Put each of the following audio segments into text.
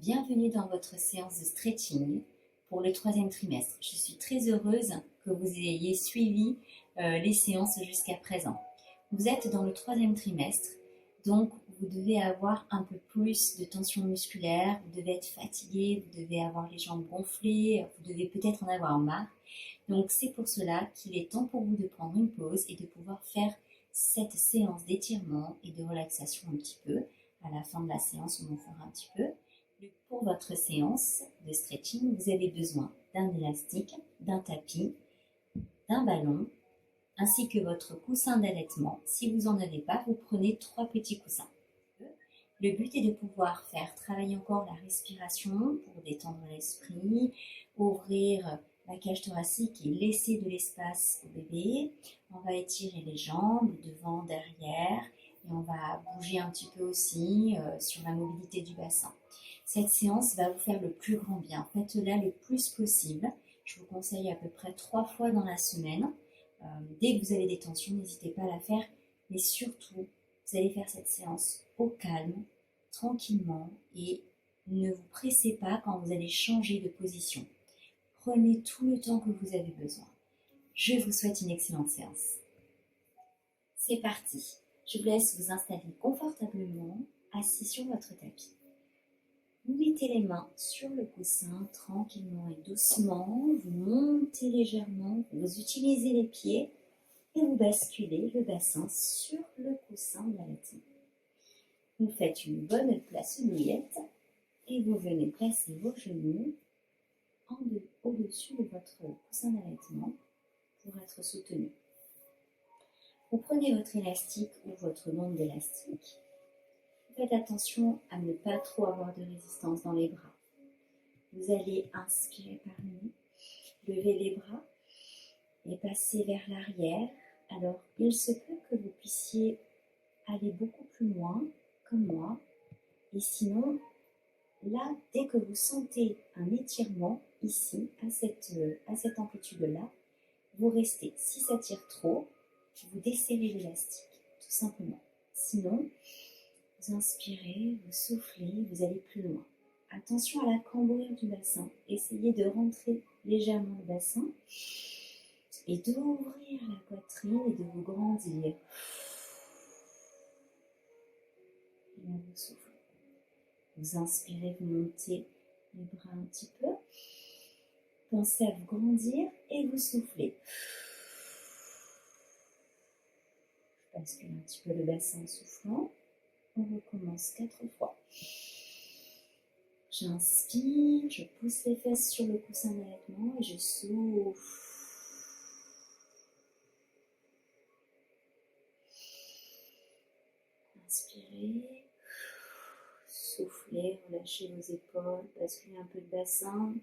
Bienvenue dans votre séance de stretching pour le troisième trimestre. Je suis très heureuse que vous ayez suivi les séances jusqu'à présent. Vous êtes dans le troisième trimestre, donc vous devez avoir un peu plus de tension musculaire, vous devez être fatigué, vous devez avoir les jambes gonflées, vous devez peut-être en avoir marre. Donc c'est pour cela qu'il est temps pour vous de prendre une pause et de pouvoir faire cette séance d'étirement et de relaxation un petit peu. À la fin de la séance, on en fera un petit peu. Pour votre séance de stretching, vous avez besoin d'un élastique, d'un tapis, d'un ballon, ainsi que votre coussin d'allaitement. Si vous n'en avez pas, vous prenez 3 petits coussins. Le but est de pouvoir faire travailler encore la respiration pour détendre l'esprit, ouvrir la cage thoracique et laisser de l'espace au bébé. On va étirer les jambes devant, derrière, et on va bouger un petit peu aussi sur la mobilité du bassin. Cette séance va vous faire le plus grand bien. Faites-la le plus possible. Je vous conseille à peu près 3 fois dans la semaine. Dès que vous avez des tensions, n'hésitez pas à la faire. Mais surtout, vous allez faire cette séance au calme, tranquillement, et ne vous pressez pas quand vous allez changer de position. Prenez tout le temps que vous avez besoin. Je vous souhaite une excellente séance. C'est parti. Je vous laisse vous installer confortablement, assis sur votre tapis. Vous mettez les mains sur le coussin tranquillement et doucement. Vous montez légèrement, vous utilisez les pieds et vous basculez le bassin sur le coussin d'allaitement. Vous faites une bonne placouillette et vous venez placer vos genoux au-dessus de votre coussin d'allaitement pour être soutenu. Vous prenez votre élastique ou votre bande d'élastique. Faites attention à ne pas trop avoir de résistance dans les bras. Vous allez inspirer par le nez, lever les bras et passer vers l'arrière. Alors, il se peut que vous puissiez aller beaucoup plus loin, comme moi. Et sinon, là, dès que vous sentez un étirement ici, à cette amplitude-là, vous restez. Si ça tire trop, vous desserrez l'élastique, tout simplement. Sinon, vous inspirez, vous soufflez, vous allez plus loin. Attention à la cambrure du bassin. Essayez de rentrer légèrement le bassin et d'ouvrir la poitrine et de vous grandir. Et là, vous soufflez. Vous inspirez, vous montez les bras un petit peu. Pensez à vous grandir et vous soufflez. Je bascule un petit peu le bassin en soufflant. On recommence 4 fois. J'inspire, je pousse les fesses sur le coussin d'allaitement et je souffle. Inspirez, soufflez, relâchez vos épaules, basculez un peu le bassin.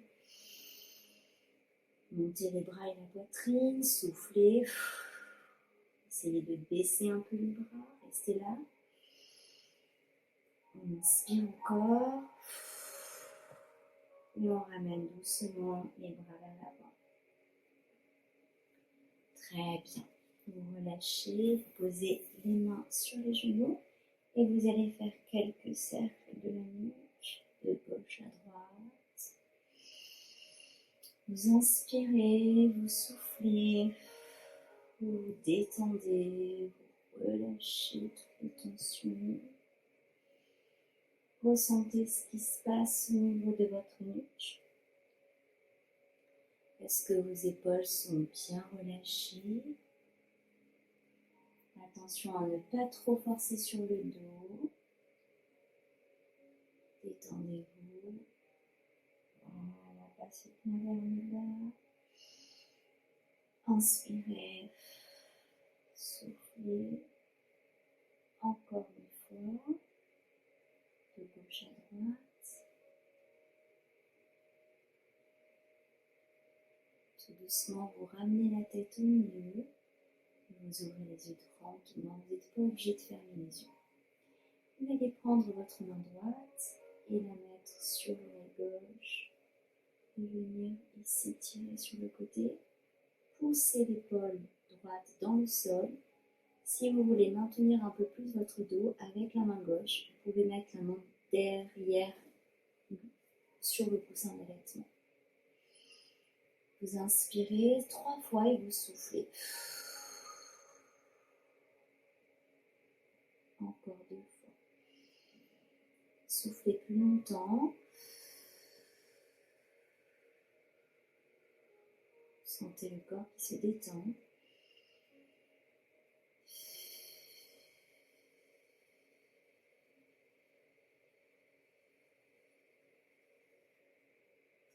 Montez les bras et la poitrine, soufflez. Essayez de baisser un peu les bras, restez là. On inspire encore. Et on ramène doucement les bras vers l'avant. Très bien. Vous relâchez, vous posez les mains sur les genoux et vous allez faire quelques cercles de la nuque, de gauche à droite. Vous inspirez, vous soufflez, vous vous détendez, vous relâchez toutes les tensions. Ressentez ce qui se passe au niveau de votre nuque. Est-ce que vos épaules sont bien relâchées? Attention à ne pas trop forcer sur le dos. Détendez-vous. Voilà, passez bien vers le bas. Inspirez. Soufflez. Encore une fois. De gauche à droite. Tout doucement, vous ramenez la tête au milieu. Vous ouvrez les yeux tranquillement. Vous n'êtes pas obligé de fermer les yeux. Vous allez prendre votre main droite et la mettre sur l'oreille gauche. Et venir ici tirer sur le côté. Poussez l'épaule droite dans le sol. Si vous voulez maintenir un peu plus votre dos avec la main gauche, vous pouvez mettre la main derrière sur le coussin d'allaitement. Vous inspirez 3 fois et vous soufflez. Encore 2 fois. Soufflez plus longtemps. Sentez le corps qui se détend.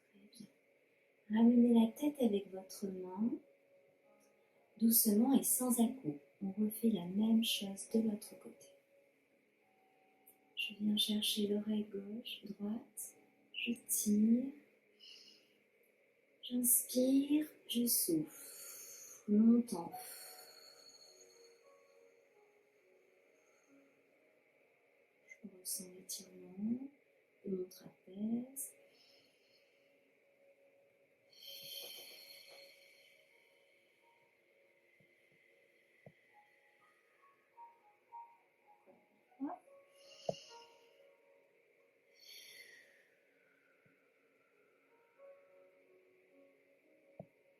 Très bien. Ramenez la tête avec votre main, doucement et sans à-coups. On refait la même chose de l'autre côté. Je viens chercher l'oreille gauche, droite. Je tire. J'inspire, je souffle. Longtemps. Je ressens l'étirement de mon trapèze.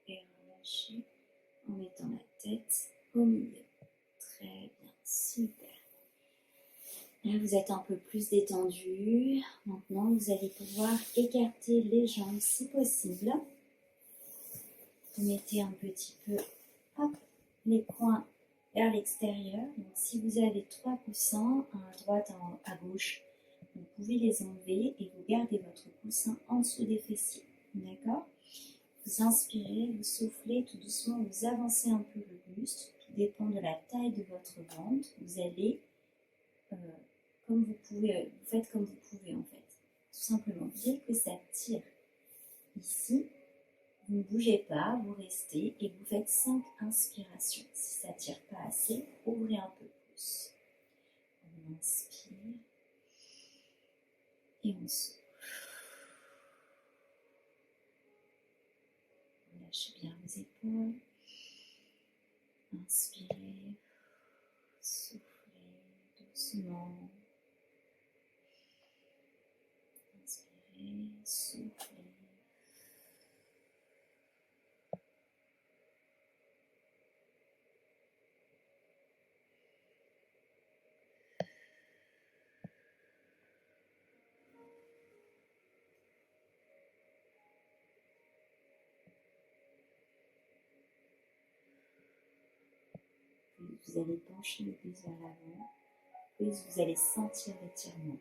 Et relâchez en mettant la tête au milieu. Très bien, super. Là, vous êtes un peu plus détendu. Maintenant, vous allez pouvoir écarter les jambes si possible. Vous mettez un petit peu hop, les coins vers l'extérieur. Donc, si vous avez 3 coussins, un à droite, un à gauche, vous pouvez les enlever et vous gardez votre coussin en dessous des fessiers. D'accord ? Vous inspirez, vous soufflez tout doucement, vous avancez un peu le buste. Tout dépend de la taille de votre ventre. Vous allez, comme vous pouvez, vous faites comme vous pouvez en fait. Tout simplement, dès que ça tire ici, vous ne bougez pas, vous restez et vous faites 5 inspirations. Si ça ne tire pas assez, ouvrez un peu plus. On inspire et on souffle. Lâchez bien vos épaules. Inspirez, soufflez doucement. Inspirez, soufflez. Vous allez pencher le buste vers l'avant, puis vous allez sentir l'étirement.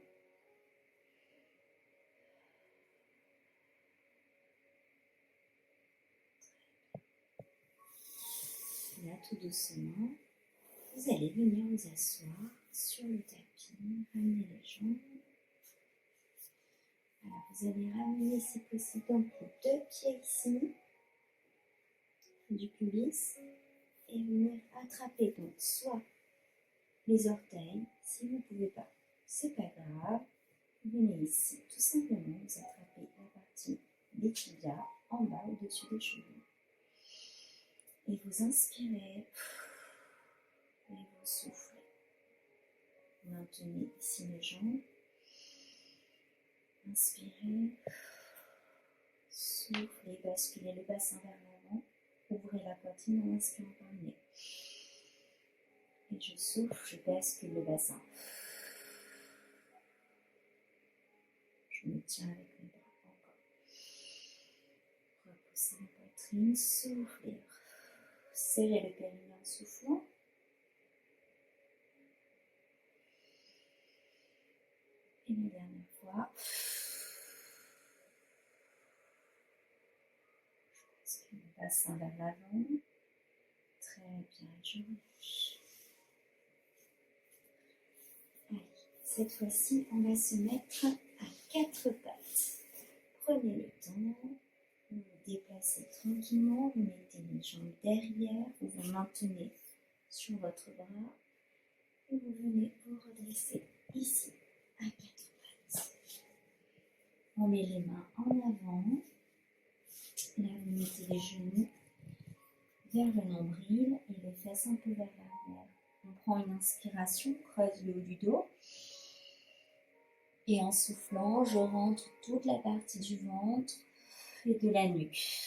Là, tout doucement, vous allez venir vous asseoir sur le tapis, ramener les jambes. Alors, vous allez ramener si possible donc les 2 pieds ici, du pubis, et venir attraper donc soit les orteils, si vous ne pouvez pas, c'est pas grave. Venez ici, tout simplement, vous attrapez la partie des tibias en bas au-dessus des chevilles. Et vous inspirez et vous soufflez. Maintenez ici les jambes. Inspirez, soufflez, basculez le bassin vers l'avant. Ouvrez la poitrine en inspirant par le nez. Et je souffle, je bascule le bassin. Je me tiens avec mes bras encore. Repoussez la poitrine, soufflez. Serrez le périnée en soufflant. Et la dernière fois. Je bascule le bassin vers l'avant. Très bien, je relâche. Allez, cette fois-ci, on va se mettre à 4 pattes. Prenez le temps, vous vous déplacez tranquillement, vous mettez les jambes derrière, vous vous maintenez sur votre bras et vous venez vous redresser ici à 4 pattes. On met les mains en avant, là vous mettez les genoux vers le nombril et les fesses un peu vers l'arrière. On prend une inspiration, creuse le haut du dos Et en soufflant, je rentre toute la partie du ventre et de la nuque.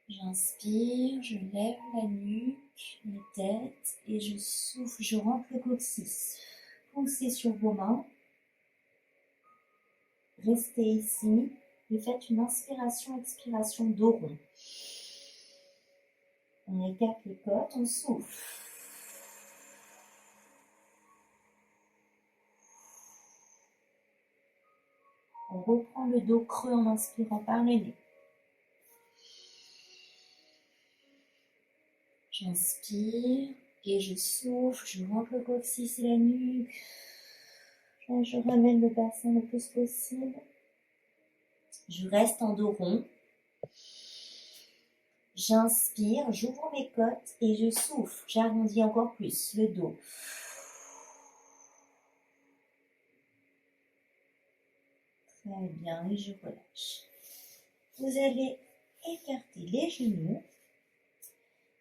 J'inspire, je lève la nuque, la tête et je souffle, je rentre le coccyx. Poussez sur vos mains. Restez ici et faites une inspiration-expiration dos rond. On écarte les côtes, on souffle. On reprend le dos creux en inspirant par le nez. J'inspire et je souffle, je rentre le coccyx et la nuque. Là, je ramène le bassin le plus possible. Je reste en dos rond. J'inspire, j'ouvre mes côtes et je souffle. J'arrondis encore plus le dos. Très bien, et je relâche. Vous allez écarter les genoux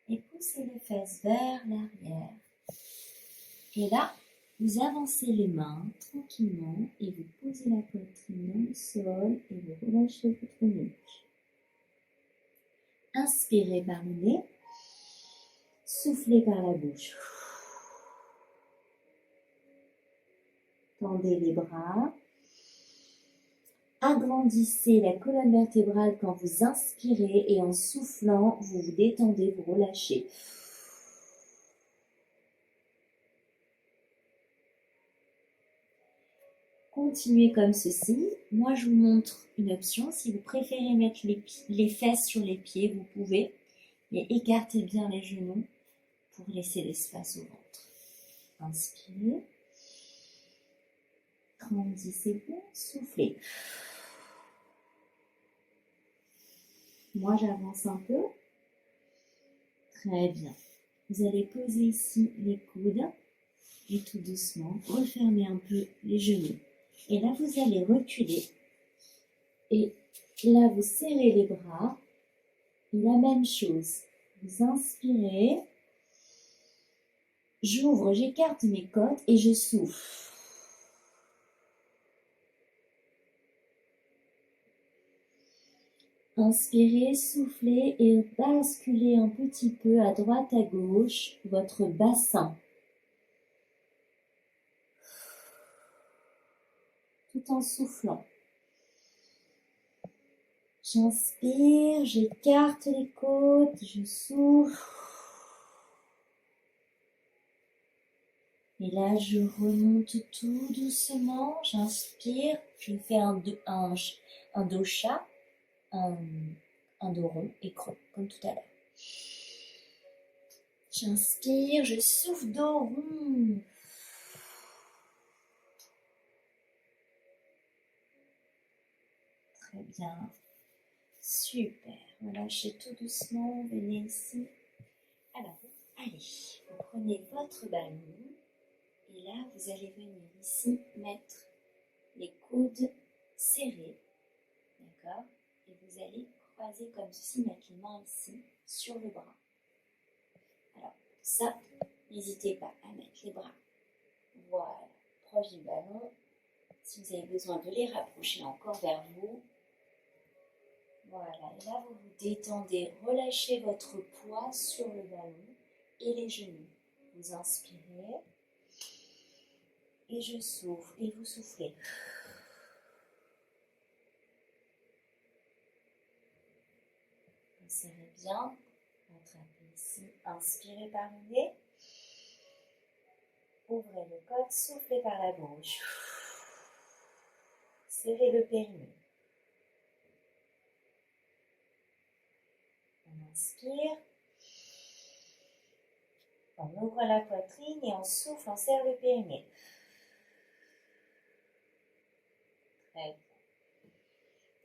et pousser les fesses vers l'arrière. Et là, vous avancez les mains tranquillement et vous posez la poitrine dans le sol et vous relâchez votre nuque. Inspirez par le nez, soufflez par la bouche. Tendez les bras. Agrandissez la colonne vertébrale quand vous inspirez et en soufflant, vous vous détendez, vous relâchez. Continuez comme ceci. Moi, je vous montre une option. Si vous préférez mettre les fesses sur les pieds, vous pouvez. Mais écartez bien les genoux pour laisser l'espace au ventre. Inspirez. Grandissez-vous. Soufflez. Moi, j'avance un peu. Très bien. Vous allez poser ici les coudes et tout doucement, refermer un peu les genoux. Et là, vous allez reculer. Et là, vous serrez les bras. Et la même chose. Vous inspirez. J'ouvre, j'écarte mes côtes et je souffle. Inspirez, soufflez et basculez un petit peu à droite, à gauche, votre bassin. Tout en soufflant. J'inspire, j'écarte les côtes, je souffle. Et là, je remonte tout doucement. J'inspire, je fais un dosha, un dos rond et creux, comme tout à l'heure. J'inspire, je souffle dos rond. Très bien. Super. Relâchez tout doucement. Venez ici. Alors, allez, vous prenez votre ballon. Et là, vous allez venir ici mettre les coudes serrés. D'accord? Et vous allez croiser comme ceci, mettre les mains ici sur le bras. Alors, ça, n'hésitez pas à mettre les bras. Voilà, proche du ballon. Si vous avez besoin de les rapprocher encore vers vous. Voilà, et là, vous vous détendez. Relâchez votre poids sur le ballon et les genoux. Vous inspirez. Et je souffle. Et vous soufflez. Serrez bien. Attrapez ici. Inspirez par le nez. Ouvrez le côte. Soufflez par la bouche. Serrez le périnée. On inspire. On ouvre la poitrine et on souffle, on serre le périnée. Très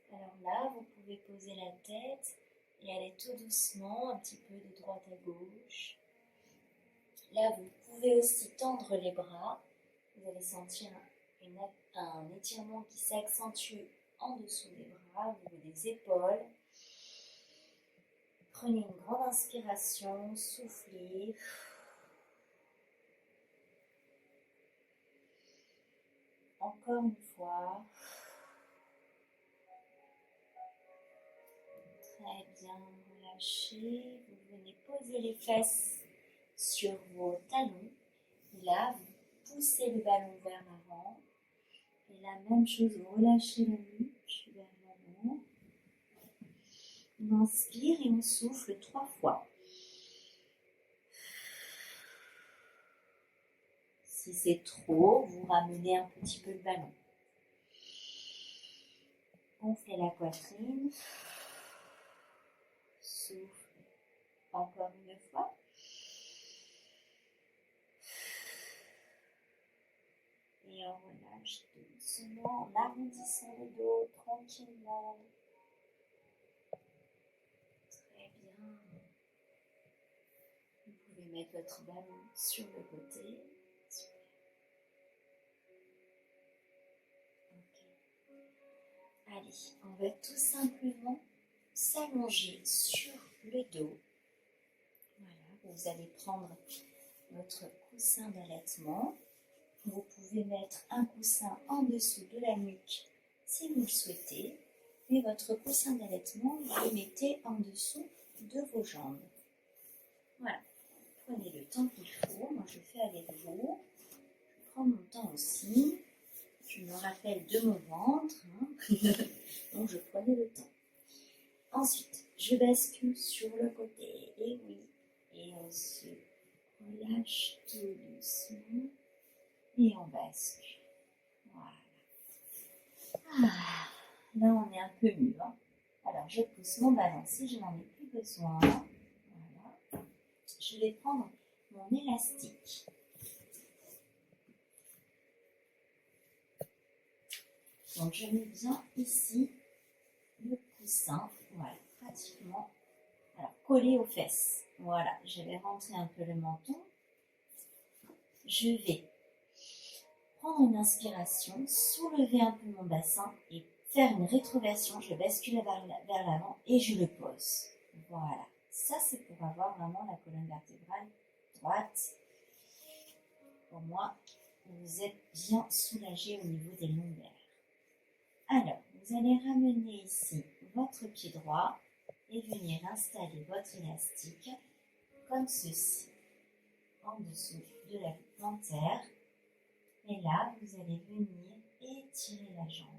bien. Alors là, vous pouvez poser la tête et aller tout doucement, un petit peu de droite à gauche. Là, vous pouvez aussi tendre les bras. Vous allez sentir un étirement qui s'accentue en dessous des bras, au niveau des épaules. Prenez une grande inspiration, soufflez. Encore une fois. Très bien, relâchez. Vous venez poser les fesses sur vos talons. Et là, vous poussez le ballon vers l'avant. Et la même chose, vous relâchez la nuque vers l'avant. On inspire et on souffle 3 fois. Si c'est trop, vous ramenez un petit peu le ballon. Gonflez la poitrine. Souffle. Encore une fois. Et on relâche doucement en arrondissant le dos tranquillement. Très bien. Vous pouvez mettre votre ballon sur le côté. Ok. Allez, on va tout simplement s'allonger sur le dos. Voilà, vous allez prendre votre coussin d'allaitement. Vous pouvez mettre un coussin en dessous de la nuque si vous le souhaitez. Et votre coussin d'allaitement, vous le mettez en dessous de vos jambes. Voilà. Prenez le temps qu'il faut. Moi, je fais avec vous. Je prends mon temps aussi. Je me rappelle de mon ventre. Donc, je prenais le temps. Ensuite, je bascule sur le côté. Et oui. Et on se relâche tout doucement. Et on bascule. Voilà. Ah, là, on est un peu mieux. Alors, je pousse mon ballon si je n'en ai plus besoin. Voilà. Je vais prendre mon élastique. Donc, je mets bien ici le coussin. Voilà, pratiquement. Alors, collé aux fesses. Voilà, je vais rentrer un peu le menton. Je vais prendre une inspiration, soulever un peu mon bassin et faire une rétroversion. Je bascule vers l'avant et je le pose. Voilà. Ça, c'est pour avoir vraiment la colonne vertébrale droite. Pour moi, vous êtes bien soulagé au niveau des lombaires. Alors, vous allez ramener ici votre pied droit et venir installer votre élastique comme ceci, en dessous de la plantaire. Et là, vous allez venir étirer la jambe.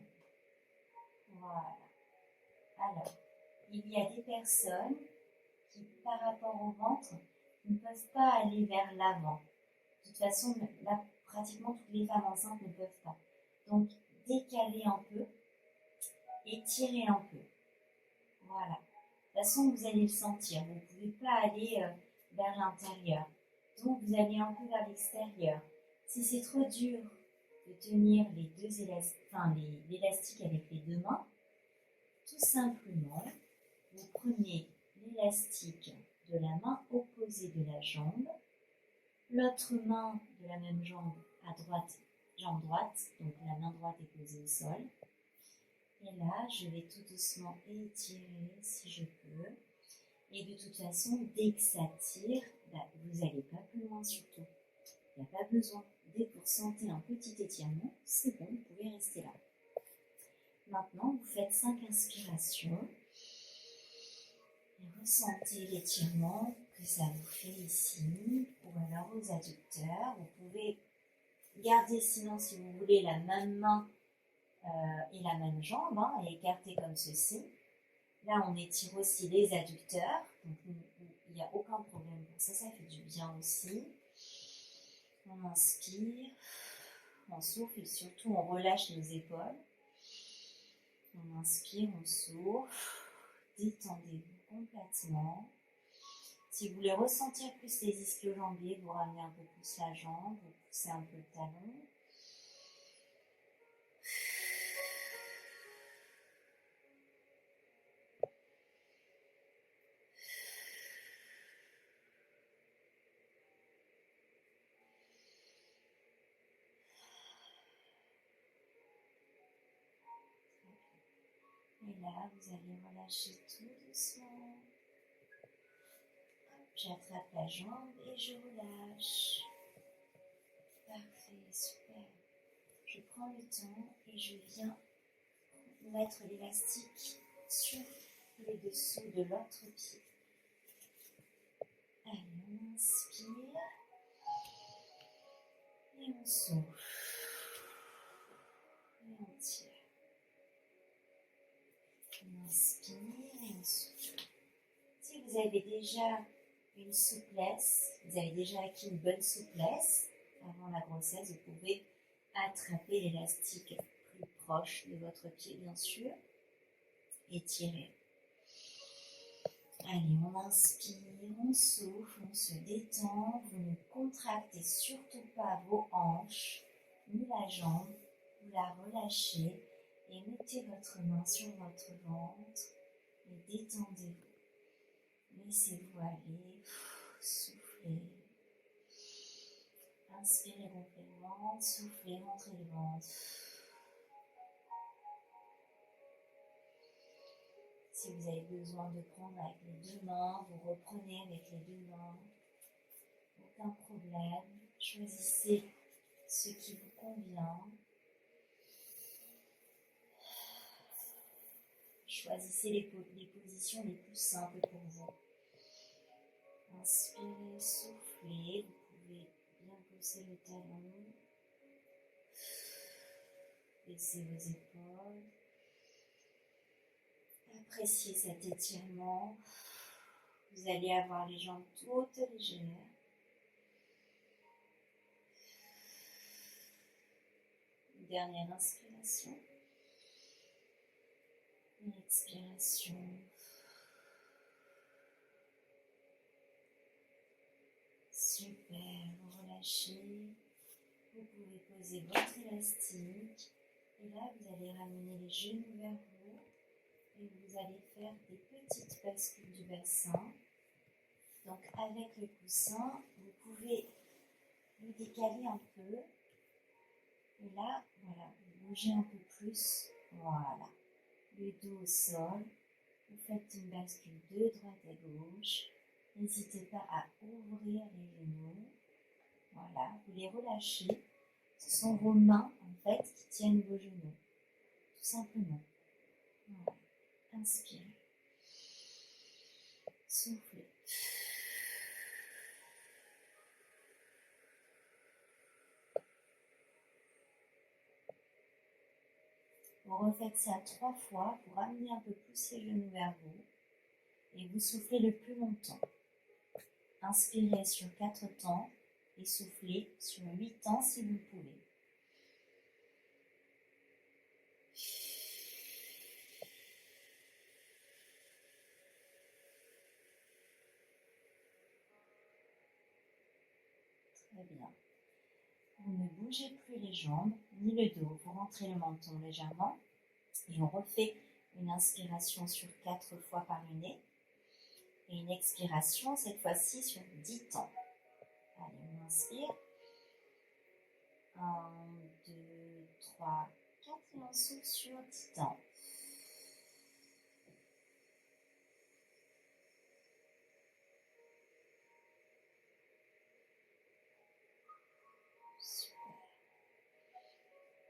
Voilà. Alors, il y a des personnes qui, par rapport au ventre, ne peuvent pas aller vers l'avant. De toute façon, là, pratiquement toutes les femmes enceintes ne peuvent pas. Donc, décalez un peu, étirez un peu. Voilà. De toute façon, vous allez le sentir. Vous ne pouvez pas aller vers l'intérieur. Donc, vous allez un peu vers l'extérieur. Si c'est trop dur de tenir les deux l'élastique avec les deux mains, tout simplement, vous prenez l'élastique de la main opposée de la jambe, l'autre main de la même jambe à droite, jambe droite, donc la main droite est posée au sol. Et là, je vais tout doucement étirer si je peux. Et de toute façon, dès que ça tire, vous n'allez pas plus loin surtout. Il n'y a pas besoin. Dès que vous ressentez un petit étirement, c'est bon, vous pouvez rester là. Maintenant, vous faites 5 inspirations. Et ressentez l'étirement que ça vous fait ici, ou alors aux adducteurs. Vous pouvez garder sinon, si vous voulez, la même main et la même jambe, et écarter comme ceci. Là, on étire aussi les adducteurs, donc il n'y a aucun problème pour ça, ça fait du bien aussi. On inspire, on souffle et surtout on relâche nos épaules. On inspire, on souffle, détendez-vous complètement. Si vous voulez ressentir plus les ischio-jambiers, vous ramenez un peu plus la jambe, vous poussez un peu le talon. Et là, vous allez relâcher tout doucement. J'attrape la jambe et je relâche. Parfait, super. Je prends le temps et je viens mettre l'élastique sur le dessous de l'autre pied. Allez, on inspire et on souffle. Et on tire. On inspire et on souffle. Si vous avez déjà une souplesse, vous avez déjà acquis une bonne souplesse avant la grossesse, vous pouvez attraper l'élastique plus proche de votre pied, bien sûr, et tirer. Allez, on inspire, on souffle, on se détend. Vous ne contractez surtout pas vos hanches, ni la jambe. Vous la relâchez et mettez votre main sur votre ventre et détendez-vous. Laissez-vous aller, soufflez. Inspirez, gonflez le ventre, soufflez, rentrez le ventre. Si vous avez besoin de prendre avec les deux mains, vous reprenez avec les deux mains. Aucun problème. Choisissez ce qui vous convient. Choisissez les positions les plus simples pour vous. Inspirez, soufflez. Vous pouvez bien pousser le talon. Baissez vos épaules. Appréciez cet étirement. Vous allez avoir les jambes toutes légères. Une dernière inspiration. Une expiration. Super, vous relâchez. Vous pouvez poser votre élastique. Et là, vous allez ramener les genoux vers vous. Et vous allez faire des petites bascules du bassin. Donc avec le coussin, vous pouvez le décaler un peu. Et là, voilà, vous bougez un peu plus. Voilà. Le dos au sol. Vous faites une bascule de droite à gauche. N'hésitez pas à ouvrir les genoux. Voilà, vous les relâchez. Ce sont vos mains, en fait, qui tiennent vos genoux. Tout simplement. Voilà. Inspirez. Soufflez. Vous refaites ça 3 fois pour amener un peu plus les genoux vers vous. Et vous soufflez le plus longtemps. Inspirez sur 4 temps et soufflez sur 8 temps si vous le pouvez. Très bien. Vous ne bougez plus les jambes ni le dos. Vous rentrez le menton légèrement et on refait une inspiration sur 4 fois par le nez et une expiration cette fois-ci sur 10 temps. Allez, on inspire. 1, 2, 3, 4 et on souffle sur 10 temps.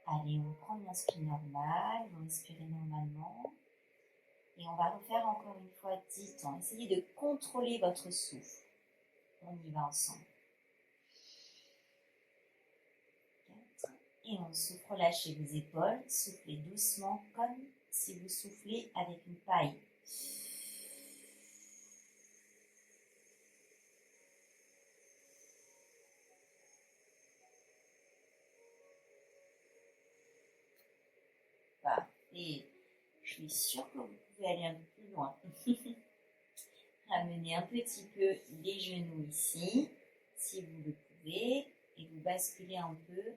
Allez, on prend une inspire normale, vous inspirez normalement. Et on va refaire encore une fois 10 temps. Essayez de contrôler votre souffle. On y va ensemble. 4. Et on souffle, relâchez vos épaules. Soufflez doucement comme si vous soufflez avec une paille. Et je suis sûre que vous pouvez aller un peu plus loin. Ramenez un petit peu les genoux ici, si vous le pouvez, et vous basculez un peu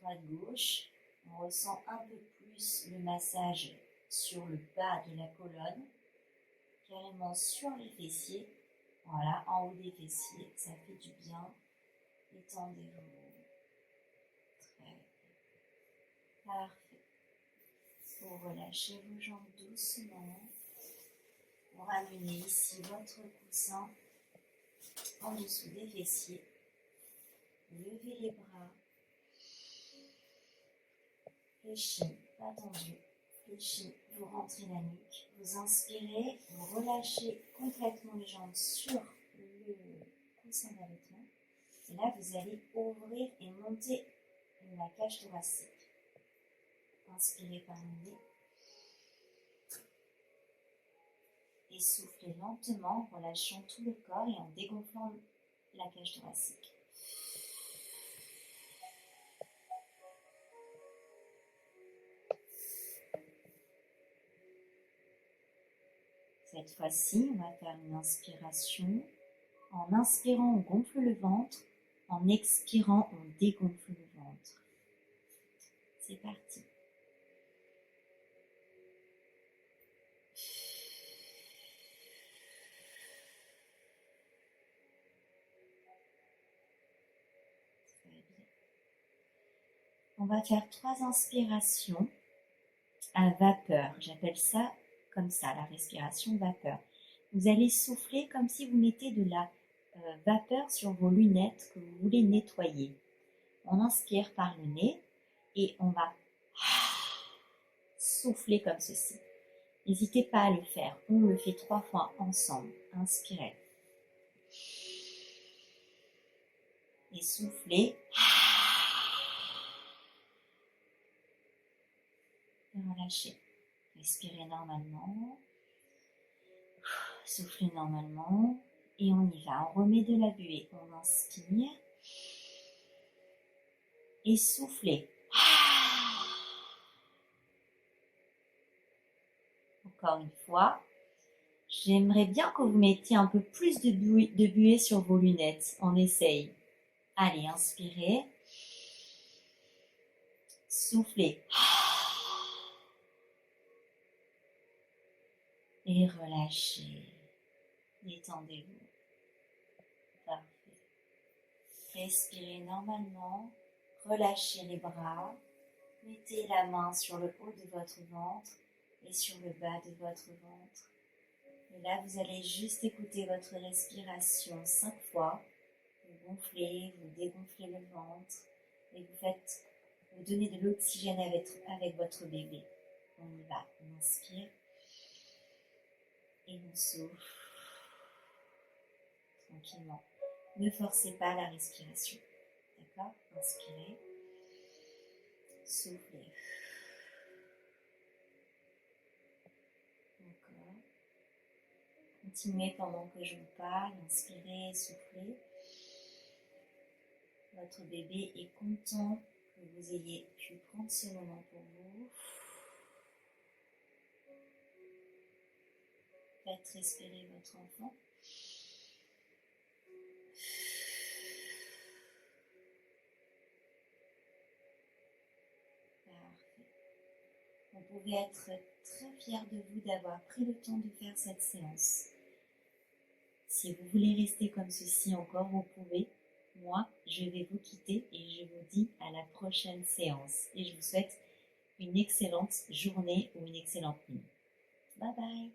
droite-gauche. On ressent un peu plus le massage sur le bas de la colonne, carrément sur les fessiers. Voilà, en haut des fessiers, ça fait du bien. Étendez-vous. Très bien. Parfait. Vous relâchez vos jambes doucement. Vous ramenez ici votre coussin en dessous des fessiers. Levez les bras. Fléchis, pas tendu. Fléchis, vous rentrez la nuque. Vous inspirez, vous relâchez complètement les jambes sur le coussin d'allaitement. Et là, vous allez ouvrir et monter la cage thoracique. Inspirez par le nez. Et soufflez lentement, en relâchant tout le corps et en dégonflant la cage thoracique. Cette fois-ci, on va faire une inspiration. En inspirant, on gonfle le ventre. En expirant, on dégonfle le ventre. C'est parti. On va faire 3 inspirations à vapeur. J'appelle ça comme ça, la respiration vapeur. Vous allez souffler comme si vous mettez de la vapeur sur vos lunettes que vous voulez nettoyer. On inspire par le nez et on va souffler comme ceci. N'hésitez pas à le faire. On le fait 3 fois ensemble. Inspirez. Et soufflez. Et relâchez. Respirez normalement. Soufflez normalement. Et on y va. On remet de la buée. On inspire. Et soufflez. Encore une fois. J'aimerais bien que vous mettiez un peu plus de buée sur vos lunettes. On essaye. Allez, inspirez. Soufflez. Et relâchez. Détendez-vous. Parfait. Respirez normalement. Relâchez les bras. Mettez la main sur le haut de votre ventre et sur le bas de votre ventre. Et là, vous allez juste écouter votre respiration 5 fois. Vous gonflez, vous dégonflez le ventre et vous donnez de l'oxygène avec votre bébé. On y va. On inspire et on souffle tranquillement. Ne forcez pas la respiration. D'accord? Inspirez. Soufflez. Encore. Continuez pendant que je vous parle. Inspirez et soufflez. Votre bébé est content que vous ayez pu prendre ce moment pour vous. Faites respirer votre enfant. Parfait. Vous pouvez être très fier de vous d'avoir pris le temps de faire cette séance. Si vous voulez rester comme ceci encore, vous pouvez. Moi, je vais vous quitter et je vous dis à la prochaine séance. Et je vous souhaite une excellente journée ou une excellente nuit. Bye bye.